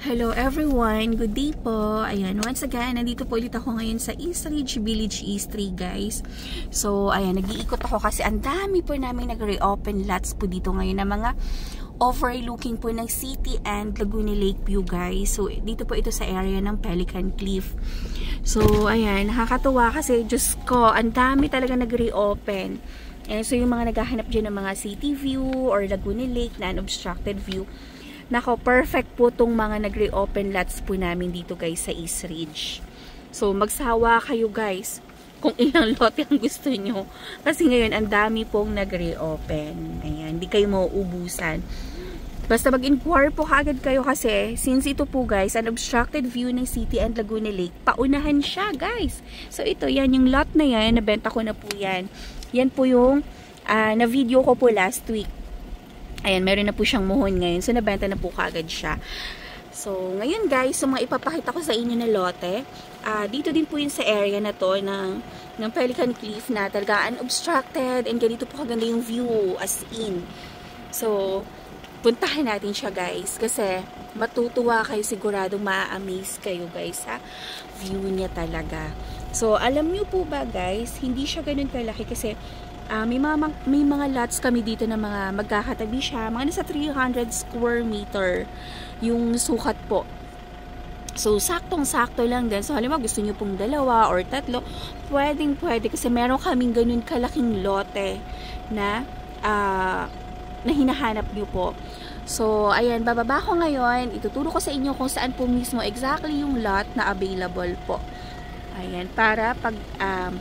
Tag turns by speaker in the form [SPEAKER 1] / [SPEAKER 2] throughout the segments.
[SPEAKER 1] Hello everyone! Good day po! Ayan, once again, nandito po ulit ako ngayon sa East Ridge Village, East 3 guys. So, ayan, nag-iikot ako kasi ang dami po namin nag-reopen lots po dito ngayon na mga overlooking po ng city and Laguna Lakeview guys. So, dito po ito sa area ng Pelican Cliff. So, ayan, nakakatuwa kasi, Diyos ko, ang dami talaga nag-reopen. And so, yung mga naghahanap dyan ng mga city view or Laguna Lake na unobstructed view, nako, perfect po tong mga nag-reopen lots po namin dito guys sa East Ridge. So, magsawa kayo guys kung ilang lote ang gusto nyo. Kasi ngayon, ang dami pong nag-reopen. Ayan, hindi kayo mauubusan. Basta mag-inquire po kaagad kayo kasi since ito po guys, an obstructed view ng city and Laguna Lake, paunahan siya guys. So, ito, yan yung lot na yan, nabenta ko na po yan. Yan po yung na-video ko po last week. Ayan, meron na po siyang muhon ngayon. So, nabenta na po kagad siya. So, ngayon guys, so mga ipapakita ko sa inyo na lote. Dito din po yun sa area na to ng Pelican Cliff na talaga unobstructed and ganito po kaganda yung view as in. So, puntahan natin siya guys kasi matutuwa kayo, siguradong ma-amaze kayo guys sa view niya talaga. So, alam niyo po ba guys, hindi siya ganun kalaki kasi may mga lots kami dito na mga magkakatabi siya. Mga nasa 300 square meter yung sukat po. So, saktong-sakto lang din. So, halimbawa gusto nyo pong 2 or 3, pwedeng-pwede. Kasi meron kaming ganun kalaking lote na hinahanap nyo po. So, ayan, bababa ko ngayon. Ituturo ko sa inyo kung saan po mismo exactly yung lot na available po. Ayan, para pag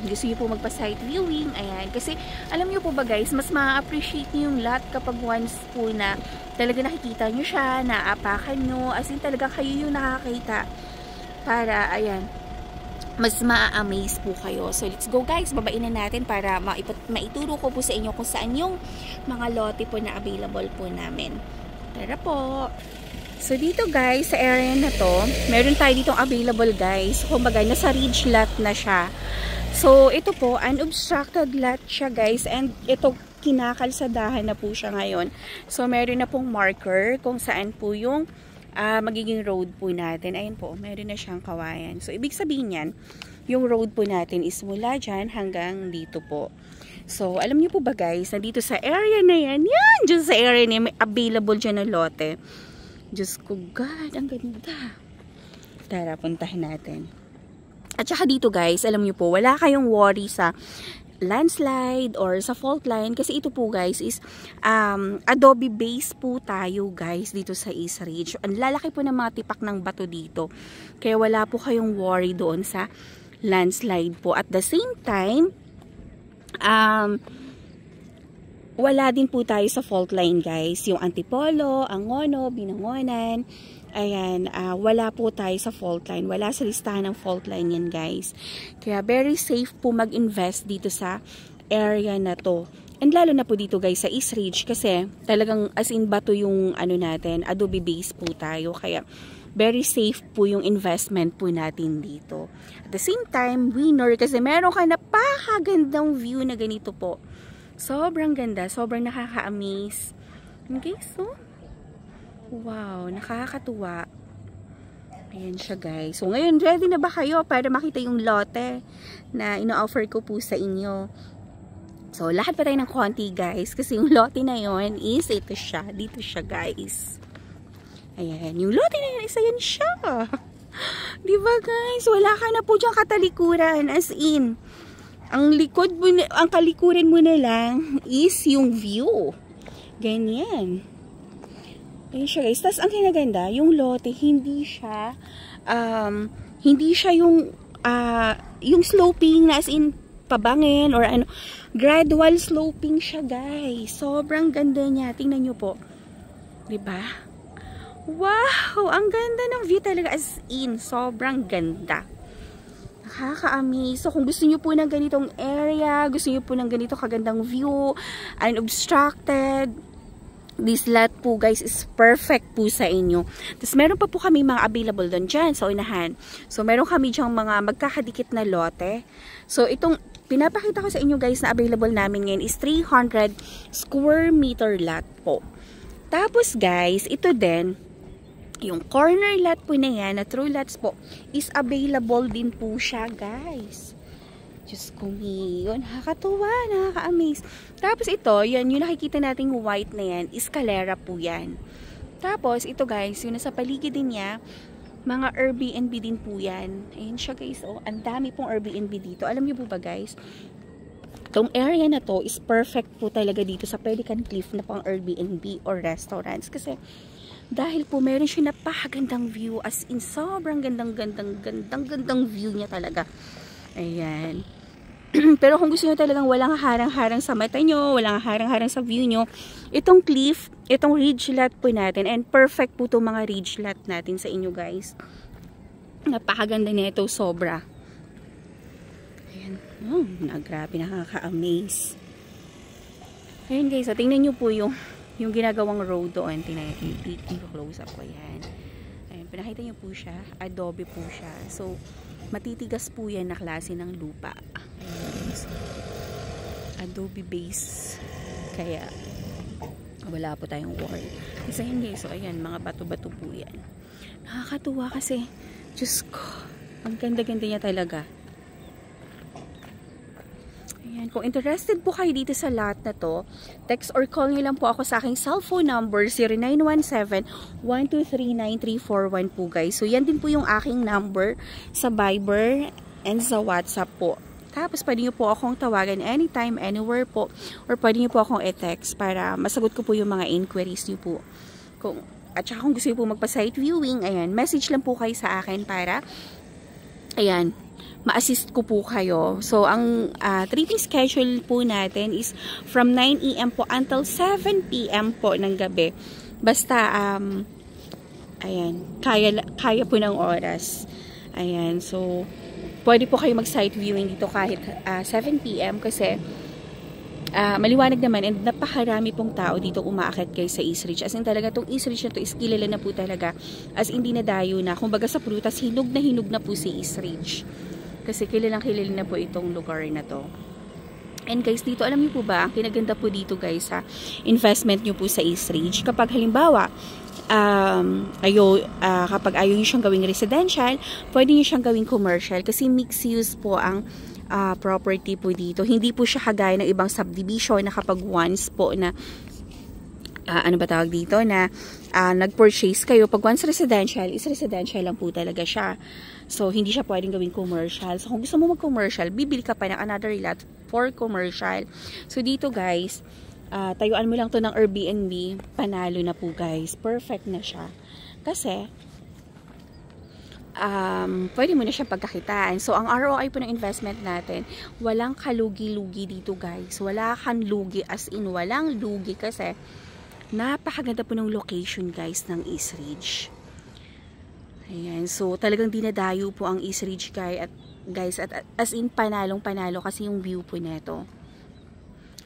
[SPEAKER 1] gusto niyo po magpa-site viewing, ayan. Kasi, alam niyo po ba guys, mas ma-appreciate niyo yung lot kapag once po na talaga nakikita niyo siya, naapakan niyo, as in talaga kayo yung nakakita. Para, ayan, mas ma-amaze po kayo. So, let's go guys, babain na natin para maituro ko po sa inyo kung saan yung mga lote po na available po namin. Tara po! So, dito guys, sa area na to, meron tayo ditong available guys. Kumbaga, nasa ridge lot na siya. So, ito po, unobstructed lot siya guys. And ito, kinakalsadahan na po siya ngayon. So, meron na pong marker kung saan po yung magiging road po natin. Ayun po, meron na siyang kawayan. So, ibig sabihin yan, yung road po natin is mula dyan hanggang dito po. So, alam niyo po ba guys, nandito sa area na yan, dyan sa area na yan, may available dyan na lote. Diyos ko, God, ang ganda. Tara, puntahan natin. At saka dito guys, alam nyo po, wala kayong worry sa landslide or sa fault line. Kasi ito po guys is adobe base po tayo guys dito sa East Ridge. Ang lalaki po ng mga tipak ng bato dito. Kaya wala po kayong worry doon sa landslide po. At the same time, wala din po tayo sa fault line guys. Yung Antipolo, Angono, Binangonan, ayan, wala po tayo sa fault line. Wala sa listahan ng fault line yan guys. Kaya very safe po mag-invest dito sa area na to. And lalo na po dito guys sa East Ridge kasi talagang as in bato yung ano natin, adobe base po tayo. Kaya very safe po yung investment po natin dito. At the same time, winner kasi meron ka napakagandang view na ganito po. Sobrang ganda, sobrang nakaka-amaze. Okay, so, wow, nakakatuwa. Ayan siya guys. So, ngayon, ready na ba kayo para makita yung lote na ino-offer ko po sa inyo? So, lahat pa tayo ng konti guys, kasi yung lote na yon is ito siya. Dito siya guys. Ayan, yung lote na yun is ayan siya. Diba guys? Wala ka na po diyang katalikuran, as in. Ang likod mo, ang kalikuran mo na lang is yung view. Ganyan. Ayun siya guys. Tapos ang kinaganda, yung lote, hindi siya yung sloping na as in pabangin or ano. Gradual sloping siya guys. Sobrang ganda niya. Tingnan nyo po. Diba? Wow! Ang ganda ng view talaga as in. Sobrang ganda. Nakaka-amaze. So, kung gusto nyo po ng ganitong area, gusto nyo po ng ganito kagandang view, unobstructed, this lot po guys is perfect po sa inyo. Tapos, meron pa po kami mga available doon dyan sa unahan. So, meron kami dyang mga magkakadikit na lote. So, itong pinapakita ko sa inyo guys na available namin ngayon is 300 square meter lot po. Tapos guys, ito din, Yung corner lot po na yan, na true lots po, is available din po siya, guys. Diyos ko, yun, nakakatuwa, nakaka-amaze. Tapos ito, yan, yung nakikita nating white na yan, escalera po yan. Tapos, ito guys, yung nasa paligid din niya, mga Airbnb din po yan. Ayan siya guys, oh, ang dami pong Airbnb dito. Alam niyo po ba guys, itong area na to is perfect po talaga dito sa Pelican Cliff na pang Airbnb or restaurants. Kasi, dahil po meron siya napakagandang view, as in sobrang gandang view niya talaga. Ayan. Pero kung gusto nyo talagang walang harang-harang sa mata nyo, walang harang-harang sa view nyo, itong cliff, itong ridge lot po natin, and perfect po itong mga ridge lot natin sa inyo guys. Napakaganda nito, sobra. Ayan. Oh, grabe, nakaka-amaze. Ayan guys, so tingnan nyo po yung ginagawang road doon. Tingnan nyo, close up ko yan. Ayan, pinakita nyo po siya, adobe po siya. So, matitigas po yan na klase ng lupa. Ayan, so, adobe base. Kaya, wala po tayong wall. Isa yun guys, so ayan, mga bato-bato po yan. Nakakatuwa kasi, Diyos ko, ang ganda-ganda niya talaga. Ayan, kung interested po kayo dito sa lot na to, text or call nyo lang po ako sa aking cellphone number, 0917-1239341 po guys. So yan din po yung aking number sa Viber and sa WhatsApp po. Tapos pwede nyo po akong tawagan anytime, anywhere po, or pwede nyo po akong i-text para masagot ko po yung mga inquiries nyo po. At saka kung gusto nyo po magpa-site viewing, ayan, message lang po kayo sa akin para, ayan, ma-assist ko po kayo. So, ang tripping schedule po natin is from 9 AM po until 7 PM po ng gabi. Basta, ayan, kaya po ng oras. Ayan, so, pwede po kayo mag-site viewing dito kahit 7 PM kasi maliwanag naman and napakarami pong tao dito umaakit kayo sa East Ridge. As in talaga, itong East Ridge na to is kilala na po talaga. As hindi na dayo na. Kung baga sa prutas, hinog na po si East Ridge. Kasi kilalang na po itong lugar na to. And guys, dito alam niyo po ba, ang kinaganda po dito guys sa investment niyo po sa East Ridge, kapag halimbawa, kapag ayaw niyo siyang gawing residential, pwede niyo siyang gawing commercial kasi mixed use po ang property po dito. Hindi po siya kagaya ng ibang subdivision na kapag once po na nag-purchase kayo, pag once residential, is residential lang po talaga siya. So, hindi siya pwedeng gawing commercial. So, kung gusto mo mag-commercial, bibili ka pa ng another lot for commercial. So, dito guys, tayuan mo lang to ng Airbnb, panalo na po guys. Perfect na siya. Kasi, pwede mo na siyang pagkakitaan. So, ang ROI po ng investment natin, walang kalugi-lugi dito guys. Wala kang lugi, as in walang lugi kasi napakaganda po ng location guys ng East Ridge. Ayan, so talagang dinadayo po ang East Ridge guys at as in panalo kasi yung view po neto.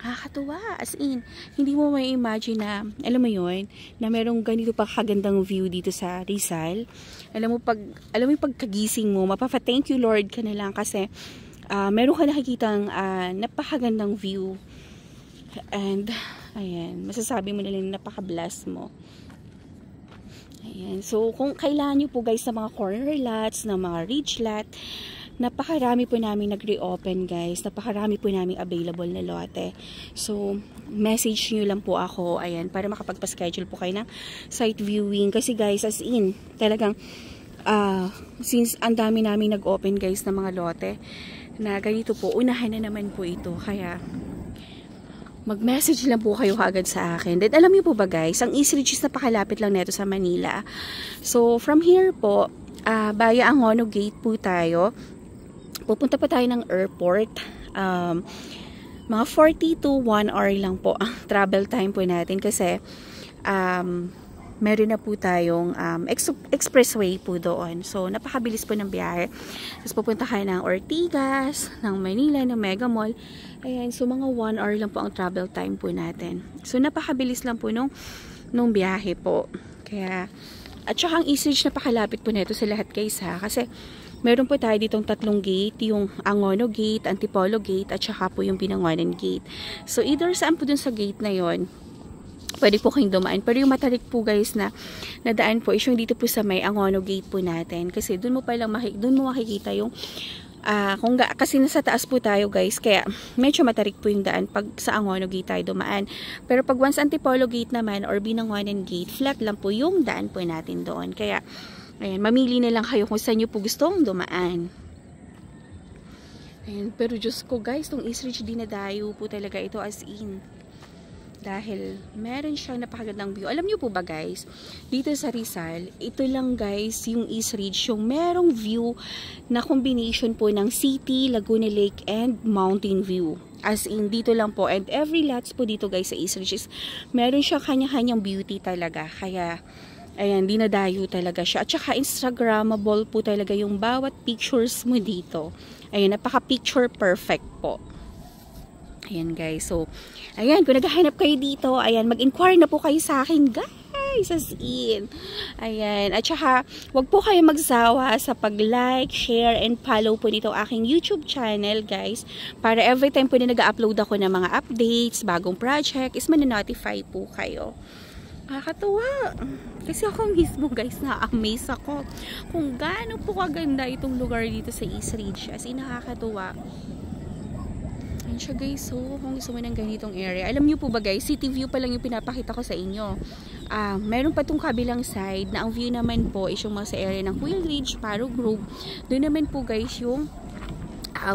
[SPEAKER 1] Nakakatuwa, as in hindi mo may imagine na, alam mo yun, na merong ganito pa kagandang view dito sa Rizal. Alam mo yung pagkagising mo, mapapa-thank you Lord ka na lang kasi meron ka nakikitang napakagandang view. And ayan, masasabi mo na lang napaka-bless mo. Ayan. So, kung kailangan nyo po guys sa mga corner lots, na mga ridge lot, napakarami po namin nag-reopen guys. Napakarami po namin available na lote. So, message nyo lang po ako, ayan, para makapagpa-schedule po kayo ng site viewing. Kasi guys, as in, talagang, since ang dami namin nag-open guys ng mga lote, na ganito po, unahan na naman po ito. Kaya, mag-message lang po kayo agad sa akin. Then, alam niyo po ba guys, ang East Ridge is napakalapit lang neto sa Manila. So, from here po, via Angono Gate po tayo. Pupunta pa tayo ng airport. Mga 40 to 1 hour lang po ang travel time po natin kasi meron na po tayong expressway po doon. So, napakabilis po ng biyahe. Tapos, pupunta kayo ng Ortigas, ng Manila, ng Mega Mall. Ayan, so mga 1 hour lang po ang travel time po natin. So, napakabilis lang po nung biyahe po. Kaya, at saka ang East Ridge napakalapit po nito sa lahat guys ha. Kasi, meron po tayo ditong 3 gate, yung Angono Gate, Antipolo Gate, at saka po yung Binangonan Gate. So, either saan po dun sa gate na yon, pwede po kayong dumaan. Pero yung matarik po guys na nadaan po is yung dito po sa may Angono Gate po natin. Kasi dun mo makikita yung kasi nasa taas po tayo guys, kaya medyo matarik po yung daan pag sa Angono Gate tayo dumaan. Pero pag once Antipolo Gate naman or Binangonan Gate, flat lang po yung daan po natin doon. Kaya ayan, mamili na lang kayo kung saan nyo po gustong dumaan. Ayan, pero Diyos ko guys, tong East Ridge dinadayo po talaga ito as in. Dahil meron siyang napakagandang view. Alam niyo po ba guys, dito sa Rizal, ito lang guys yung East Ridge, yung merong view na combination po ng city, Laguna Lake, and mountain view. As in, dito lang po. And every lots po dito guys sa East Ridge is meron siya kanya-kanyang beauty talaga. Kaya, ayan, dinadayo talaga siya. At saka Instagrammable po talaga yung bawat pictures mo dito. Ayan, napaka-picture perfect po. Ayan guys, so ayan, kung naghahanap kayo dito, ayan, mag-inquire na po kayo sa akin guys, as in. Ayan, at saka wag po kayo magsawa sa pag-like, share, and follow po nito aking YouTube channel guys, para every time po na nag-upload ako ng mga updates, bagong project, is maninotify po kayo. Nakakatuwa. Kasi ako mismo guys, na-amaze ako kung gaano po kaganda itong lugar dito sa East Ridge, as in nakakatuwa. Ayan siya guys, so kung gusto mo ng ganitong area, alam nyo po ba guys, city view pa lang yung pinapakita ko sa inyo. Meron pa tong kabilang side na ang view naman po is yung mga sa area ng Quail Ridge, Paro Grove. Doon naman po guys yung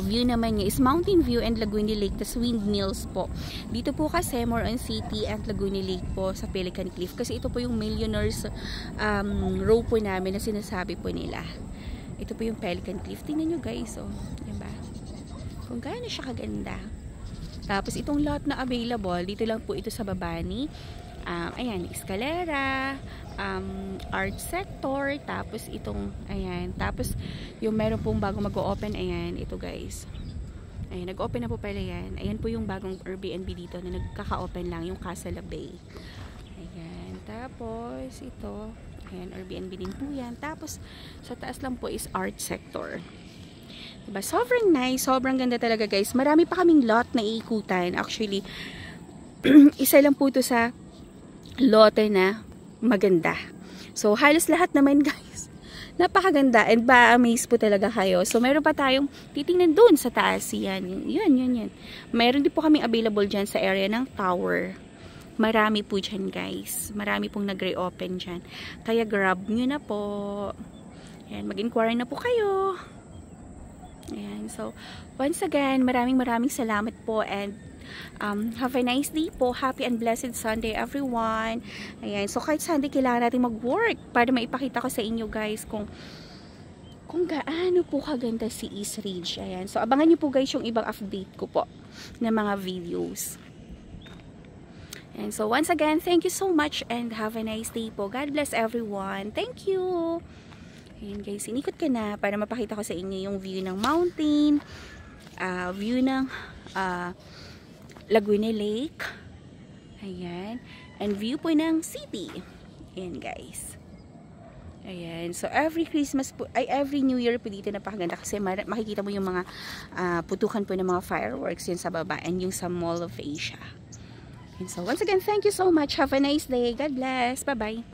[SPEAKER 1] view naman niya is Mountain View and Laguna Lake, tas windmills po. Dito po kasi more on city at Laguna Lake po sa Pelican Cliff, kasi ito po yung Millionaires row po namin na sinasabi po nila. Ito po yung Pelican Cliff. Tingnan nyo guys, oh, diba? Kung gaano siya kaganda. Tapos itong lot na available, dito lang po ito sa baba ni ayan, escalera, art sector, tapos itong ayan, tapos yung meron pong bagong mag-o-open, ayan, ito guys. Ayan, nag-open na po pala yan. Ayan po yung bagong Airbnb dito na nagkaka-open lang, yung Casala Bay. Ayan, tapos ito, ayan, Airbnb din po yan. Tapos sa taas lang po is art sector. Diba? Sobrang nice, sobrang ganda talaga guys. Marami pa kaming lot na iikutan. Actually, isa lang po ito sa lote na maganda. So, halos lahat naman guys, napakaganda and ba-amaze po talaga kayo. So, meron pa tayong titingnan doon sa taas. Yan. Meron din po kaming available dyan sa area ng tower. Marami po dyan guys. Marami pong nag-reopen dyan. Kaya grab nyo na po. Yan, mag-inquire na po kayo. Ayan, so once again, maraming salamat po and have a nice day po. Happy and blessed Sunday everyone. Ayan, so kahit Sunday kailangan natin mag-work para maipakita ko sa inyo guys kung gaano po kaganda si East Ridge. Ayan, so abangan nyo po guys yung ibang update ko po na mga videos. And so once again, thank you so much and have a nice day po. God bless everyone. Thank you. Ayan guys, inikot ka na para mapakita ko sa inyo yung view ng mountain, view ng Laguna Lake, ayan, and view po ng city. Ayan guys. Ayan, so every Christmas po, every New Year po dito napakaganda kasi makikita mo yung mga putukan po ng mga fireworks yun sa baba and yung sa Mall of Asia. And so once again, thank you so much. Have a nice day. God bless. Bye-bye.